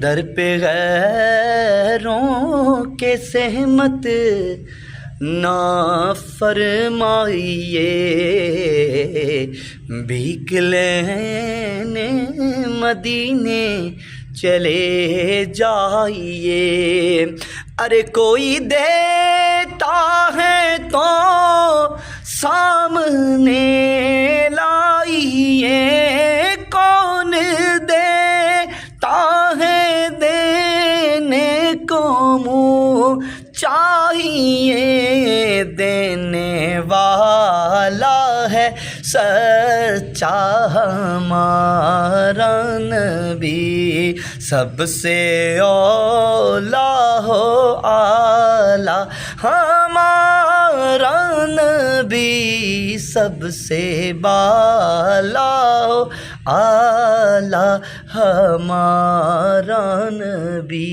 در پہ غیروں کے سہمت نہ فرمائیے، بھیک لینے مدینے چلے جائیے۔ ارے کوئی دیتا ہے تو سامنے لائیے، کون دیتا ہے دینے کو منہ چاہیے، دینے والا ہے سچا ہمارا نبی، سب سے اولیٰ ہو اعلیٰ ہمارا نبی، سب سے بالا ہو اعلیٰ ہمارا نبی۔